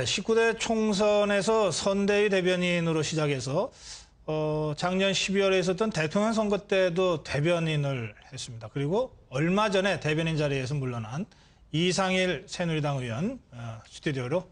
19대 총선에서 선대위 대변인으로 시작해서 작년 12월에 있었던 대통령 선거 때도 대변인을 했습니다. 그리고 얼마 전에 대변인 자리에서 물러난 이상일 새누리당 의원 스튜디오로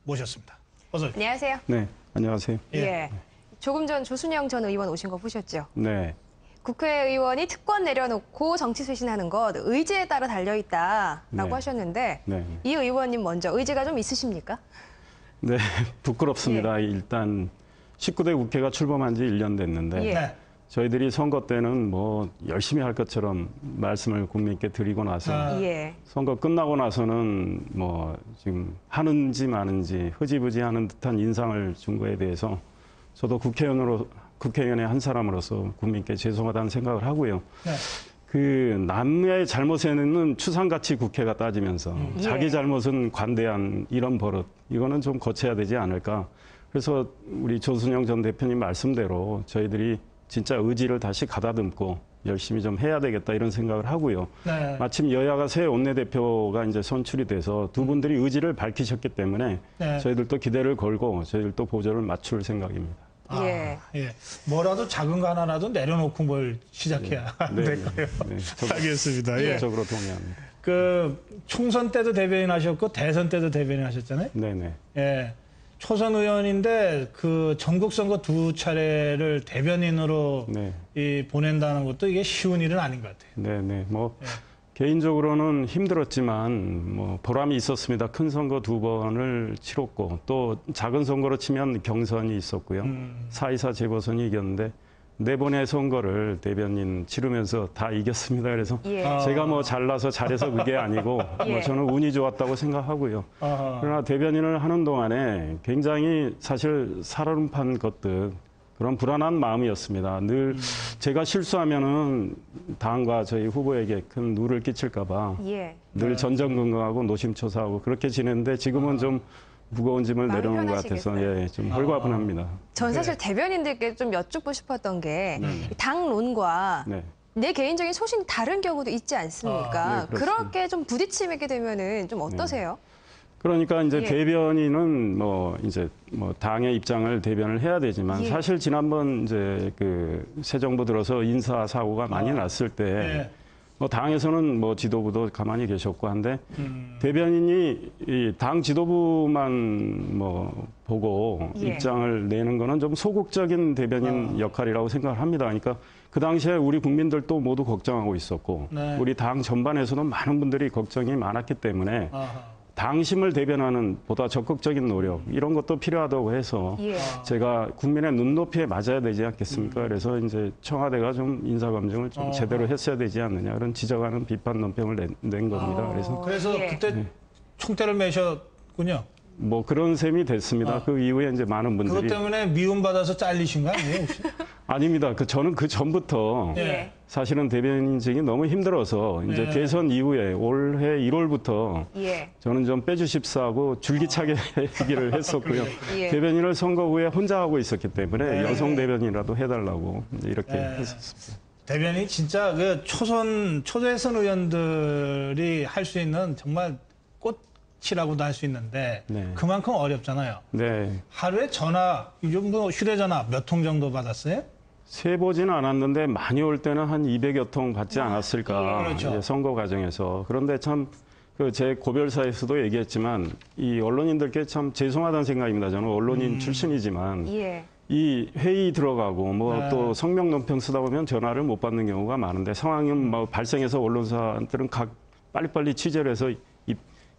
모셨습니다. 어서 오십시오. 안녕하세요. 네, 안녕하세요. 예. 조금 전 조순영 전 의원 오신 거 보셨죠? 네. 국회의원이 특권 내려놓고 정치 쇄신하는 것 의지에 따라 달려있다라고 네. 하셨는데 네. 이 의원님 먼저 의지가 좀 있으십니까? 네, 부끄럽습니다. 일단 19대 국회가 출범한 지 1년 됐는데 네. 저희들이 선거 때는 뭐 열심히 할 것처럼 말씀을 국민께 드리고 나서 예. 선거 끝나고 나서는 뭐 지금 하는지 마는지 흐지부지 하는 듯한 인상을 준 거에 대해서 저도 국회의원의 한 사람으로서 국민께 죄송하다는 생각을 하고요. 네. 그 남의 잘못에는 추상같이 국회가 따지면서 자기 예. 잘못은 관대한 이런 버릇 이거는 좀 고쳐야 되지 않을까. 그래서 우리 조순영 전 대표님 말씀대로 저희들이 진짜 의지를 다시 가다듬고 열심히 좀 해야 되겠다 이런 생각을 하고요. 네. 마침 여야가 새 원내대표가 이제 선출이 돼서 두 분들이 의지를 밝히셨기 때문에 네. 저희들도 기대를 걸고 저희들도 보조를 맞출 생각입니다. 예. 예. 뭐라도 작은 거 하나라도 내려놓고 뭘 시작해야 네. 될까요? 네. 알겠습니다. 예. 적으로 동의합니다. 그 총선 때도 대변인 하셨고 대선 때도 대변인 하셨잖아요. 네네. 예. 초선 의원인데 그 전국 선거 두 차례를 대변인으로 네. 보낸다는 것도 이게 쉬운 일은 아닌 것 같아요. 네네. 뭐 예. 개인적으로는 힘들었지만 뭐 보람이 있었습니다. 큰 선거 2번을 치렀고 또 작은 선거로 치면 경선이 있었고요. 4.24 재보선이 이겼는데 4번의 선거를 대변인 치르면서 다 이겼습니다. 그래서 예. 제가 뭐 잘나서 잘해서 그게 아니고 예. 뭐 저는 운이 좋았다고 생각하고요. 아하. 그러나 대변인을 하는 동안에 굉장히 사실 살얼음판 걷듯 그런 불안한 마음이었습니다. 늘 제가 실수하면은 당과 저희 후보에게 큰 누를 끼칠까봐 예. 늘 전전긍긍하고 노심초사하고 그렇게 지냈는데 지금은 좀 무거운 짐을 마음이 내려오는 것 같아서 예, 좀 홀가분합니다. 전 사실 대변인들께 좀 여쭙고 싶었던 게 당론과 네. 내 개인적인 소신이 다른 경우도 있지 않습니까? 네, 그렇습니다. 그렇게 좀 부딪히게 되면은 좀 어떠세요? 그러니까 이제 예. 대변인은 뭐 이제 뭐 당의 입장을 대변을 해야 되지만 예. 사실 지난번 이제 그 새 정부 들어서 인사 사고가 많이 났을 때 예. 뭐 당에서는 뭐 지도부도 가만히 계셨고 한데 대변인이 이 당 지도부만 뭐 보고 예. 입장을 내는 거는 좀 소극적인 대변인 역할이라고 생각을 합니다. 그러니까 그 당시에 우리 국민들도 모두 걱정하고 있었고 네. 우리 당 전반에서도 많은 분들이 걱정이 많았기 때문에 아하. 당심을 대변하는 보다 적극적인 노력 이런 것도 필요하다고 해서 예. 제가 국민의 눈높이에 맞아야 되지 않겠습니까? 그래서 이제 청와대가 좀 인사검증을 좀 제대로 했어야 되지 않느냐 그런 지적하는 비판 논평을 낸 겁니다. 그래서 예. 그때 총대를 매셨군요. 뭐 그런 셈이 됐습니다. 그 이후에 이제 많은 그것 분들이 때문에 미움받아서 잘리신 거 아니에요, 혹시? 아닙니다. 저는 그 전부터 예. 사실은 대변인직이 너무 힘들어서 이제 네. 대선 이후에 올해 1월부터 예. 저는 좀 빼주십사하고 줄기차게 얘기를 했었고요. 예. 대변인을 선거 후에 혼자 하고 있었기 때문에 네. 여성 대변인이라도 해달라고 이제 이렇게 네. 했었습니다. 대변인이 진짜 그 초대선 의원들이 할 수 있는 정말 꽃이라고도 할 수 있는데 네. 그만큼 어렵잖아요. 네. 하루에 전화, 요즘 뭐 휴대전화 몇 통 정도 받았어요? 세보지는 않았는데 많이 올 때는 한 200여 통 받지 않았을까. 예. 그렇죠. 이제 선거 과정에서. 그런데 참 그 제 고별사에서도 얘기했지만 이 언론인들께 참 죄송하다는 생각입니다. 저는 언론인 출신이지만 예. 이 회의 들어가고 뭐 네. 또 성명 논평 쓰다 보면 전화를 못 받는 경우가 많은데 상황은 뭐 발생해서 언론사들은 빨리빨리 취재를 해서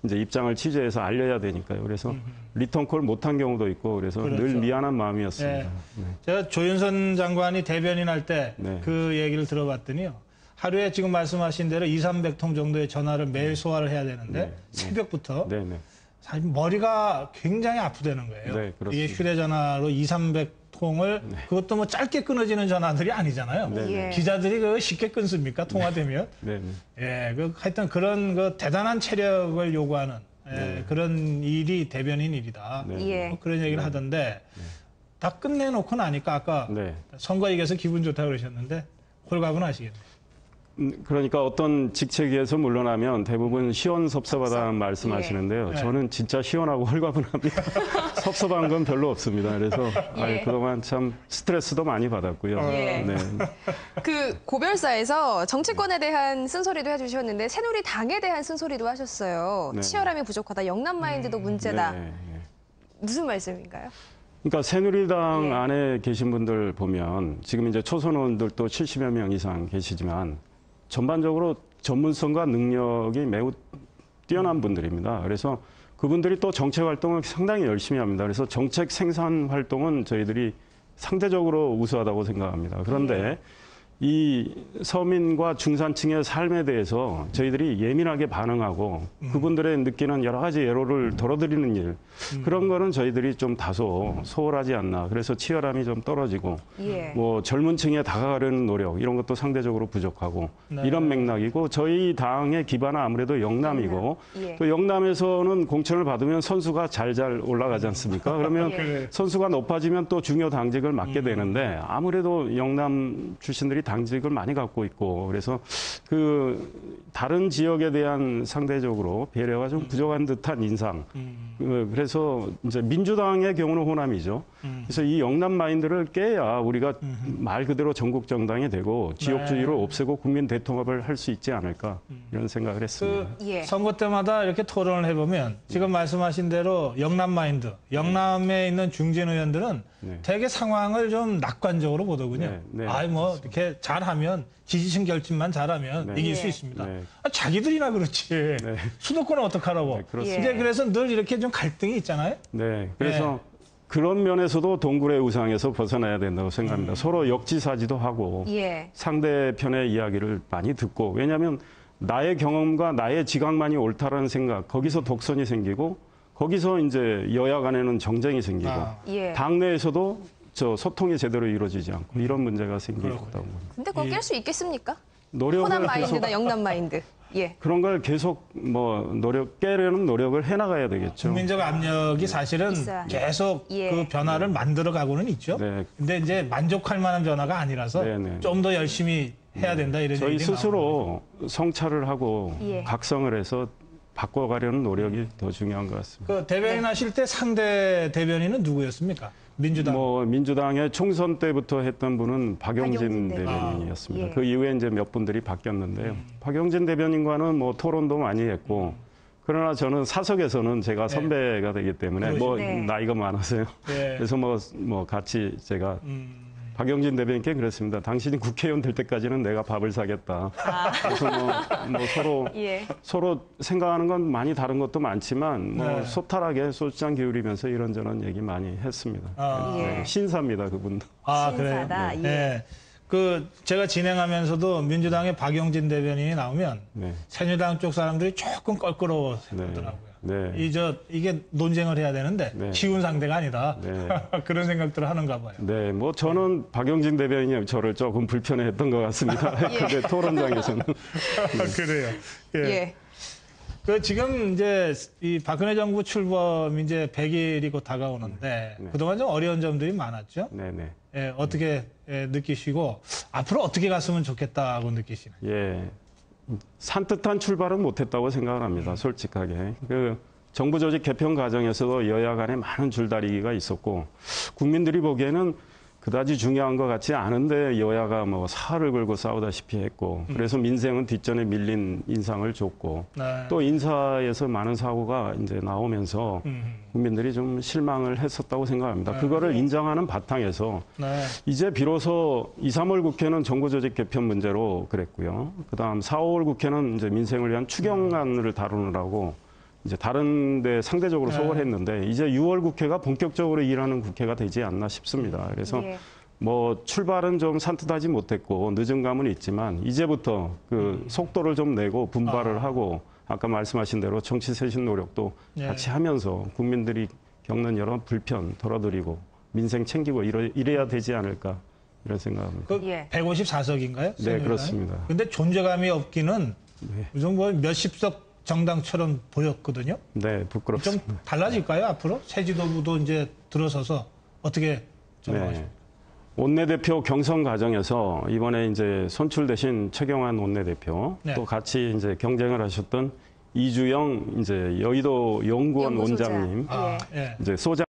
이제 입장을 취재해서 알려야 되니까요. 그래서 리턴콜 못한 경우도 있고 그래서 그렇죠. 늘 미안한 마음이었습니다. 네. 네. 제가 조윤선 장관이 대변인 할 때 그 네. 얘기를 들어봤더니요. 하루에 지금 말씀하신 대로 200~300통 정도의 전화를 매일 소화를 해야 되는데 네. 새벽부터 네, 네. 사실 머리가 굉장히 아프다는 거예요. 네, 그렇습니다. 이게 휴대전화로 200~300통을 그것도 뭐 짧게 끊어지는 전화들이 아니잖아요. 네. 기자들이 그 쉽게 끊습니까? 통화되면. 네, 네. 예, 하여튼 그런 그 대단한 체력을 요구하는 그런 일이 대변인 일이다. 네. 예. 뭐 그런 얘기를 하던데 다 끝내놓고 나니까 아까 네. 선거 이겨서 기분 좋다고 그러셨는데 홀가분하시겠네요. 그러니까 어떤 직책에서 물러나면 대부분 시원섭섭하다는 말씀하시는데요. 예. 저는 진짜 시원하고 홀가분합니다. 섭섭한 건 별로 없습니다. 그래서 예. 그동안 참 스트레스도 많이 받았고요. 예. 네. 그 고별사에서 정치권에 대한 쓴소리도 해주셨는데 새누리당에 대한 쓴소리도 하셨어요. 네. 치열함이 부족하다, 영남 마인드도 문제다. 네. 무슨 말씀인가요? 그러니까 새누리당 예. 안에 계신 분들 보면 지금 이제 초선 의원들도 70여 명 이상 계시지만 전반적으로 전문성과 능력이 매우 뛰어난 분들입니다. 그래서 그분들이 또 정책 활동을 상당히 열심히 합니다. 그래서 정책 생산 활동은 저희들이 상대적으로 우수하다고 생각합니다. 그런데 이 서민과 중산층의 삶에 대해서 저희들이 예민하게 반응하고 그분들의 느끼는 여러 가지 애로를 덜어드리는 일, 그런 거는 저희들이 좀 다소 소홀하지 않나. 그래서 치열함이 좀 떨어지고 예. 뭐 젊은 층에 다가가려는 노력 이런 것도 상대적으로 부족하고 네. 이런 맥락이고 저희 당의 기반은 아무래도 영남이고 예. 또 영남에서는 공천을 받으면 선수가 잘 올라가지 않습니까? 그러면 예. 선수가 높아지면 또 중요 당직을 맡게 되는데 아무래도 영남 출신들이 당직을 많이 갖고 있고 그래서 그 다른 지역에 대한 상대적으로 배려가 좀 부족한 듯한 인상. 그래서 이제 민주당의 경우는 호남이죠. 그래서 이 영남 마인드를 깨야 우리가 말 그대로 전국 정당이 되고 지역주의를 없애고 국민 대통합을 할 수 있지 않을까 이런 생각을 했습니다. 그 예. 선거 때마다 이렇게 토론을 해보면 지금 말씀하신 대로 영남 마인드, 영남에 있는 중진 의원들은 네. 되게 상황을 좀 낙관적으로 보더군요. 네, 네. 아이 뭐 이렇게 잘하면 지지층 결집만 잘하면 네. 이길 예. 수 있습니다. 네. 아, 자기들이나 그렇지. 네. 수도권은 어떡하라고. 네, 그렇습니다. 이제 그래서 늘 이렇게 좀 갈등이 있잖아요. 네, 그래서 그런 면에서도 동굴의 우상에서 벗어나야 된다고 생각합니다. 서로 역지사지도 하고 예. 상대편의 이야기를 많이 듣고 왜냐하면 나의 경험과 나의 지각만이 옳다라는 생각 거기서 독선이 생기고 거기서 이제 여야 간에는 정쟁이 생기고 아. 예. 당내에서도 저 소통이 제대로 이루어지지 않고 이런 문제가 생기고 있다고 봅니다. 근데 그거 깰 수 있겠습니까? 노력을 호남 계속 마인드나 영남 마인드. 예. 그런 걸 계속 뭐 깨려는 노력을 해나가야 되겠죠. 국민적 압력이 사실은 있어야 합니다. 계속 예. 그 변화를 만들어 가고는 있죠. 네. 근데 이제 만족할 만한 변화가 아니라서 네, 네. 좀 더 열심히 해야 된다 이런 저희 얘기 스스로 성찰을 하고 예. 각성을 해서 바꿔가려는 노력이 더 중요한 것 같습니다. 그 대변인 하실 때 상대 대변인은 누구였습니까? 민주당. 뭐 민주당의 총선 때부터 했던 분은 박용진 박용진 대변인이었습니다. 예. 그 이후에 이제 몇 분들이 바뀌었는데요. 박용진 대변인과는 뭐 토론도 많이 했고 그러나 저는 사석에서는 제가 선배가 되기 때문에 뭐 네. 나이가 많아서요. 예. 그래서 뭐 같이 제가 박용진 대변인께 그랬습니다. 당신이 국회의원 될 때까지는 내가 밥을 사겠다. 그래서 뭐 예. 서로 생각하는 건 많이 다른 것도 많지만 뭐 네. 소탈하게 소주잔 기울이면서 이런저런 얘기 많이 했습니다. 아. 네, 예. 신사입니다 그분도. 아, 신사다. 그래요? 예. 네. 그 제가 진행하면서도 민주당의 박용진 대변인이 나오면 네. 새누리당 쪽 사람들이 조금 껄끄러워 하더라고요. 네. 이게 논쟁을 해야 되는데 네. 쉬운 상대가 아니다. 네. 그런 생각들을 하는가 봐요. 네, 뭐 저는 박용진 대변인이 저를 조금 불편해했던 것 같습니다. 근데 토론장에서는 그래요. 예. 그 지금 이제 이 박근혜 정부 출범 이제 100일이 곧 다가오는데 네. 그동안 좀 어려운 점들이 많았죠. 네네. 예, 어떻게 느끼시고 앞으로 어떻게 갔으면 좋겠다고 느끼시나요? 예, 산뜻한 출발은 못했다고 생각을 합니다. 솔직하게. 그 정부 조직 개편 과정에서도 여야 간에 많은 줄다리기가 있었고 국민들이 보기에는 그다지 중요한 것 같지 않은데 여야가 뭐 사활을 걸고 싸우다시피 했고 그래서 민생은 뒷전에 밀린 인상을 줬고 네. 또 인사에서 많은 사고가 이제 나오면서 국민들이 좀 실망을 했었다고 생각합니다. 그거를 인정하는 바탕에서 네. 이제 비로소 2, 3월 국회는 정부조직 개편 문제로 그랬고요. 그다음 4, 5월 국회는 이제 민생을 위한 추경안을 다루느라고 이제 다른 데 상대적으로 소홀했는데 이제 6월 국회가 본격적으로 일하는 국회가 되지 않나 싶습니다. 그래서 예. 뭐 출발은 좀 산뜻하지 못했고 늦은 감은 있지만 이제부터 그 속도를 좀 내고 분발을 하고 아까 말씀하신 대로 정치 쇄신 노력도 예. 같이 하면서 국민들이 겪는 여러 불편 덜어드리고 민생 챙기고 이래야 되지 않을까 이런 생각합니다. 그 예. 154석인가요? 네, 그렇습니다. 근데 존재감이 없기는 요즘 뭐 몇십석 정당처럼 보였거든요. 네, 좀 부끄럽습니다. 달라질까요, 앞으로? 새 지도부도 이제 들어서서 어떻게 네. 전망하십니까? 원내대표 경선 과정에서 이번에 이제 선출되신 최경환 원내대표 네. 또 같이 이제 경쟁을 하셨던 이주영 이제 여의도 연구원 연구소장. 원장님 예. 예. 이제 소장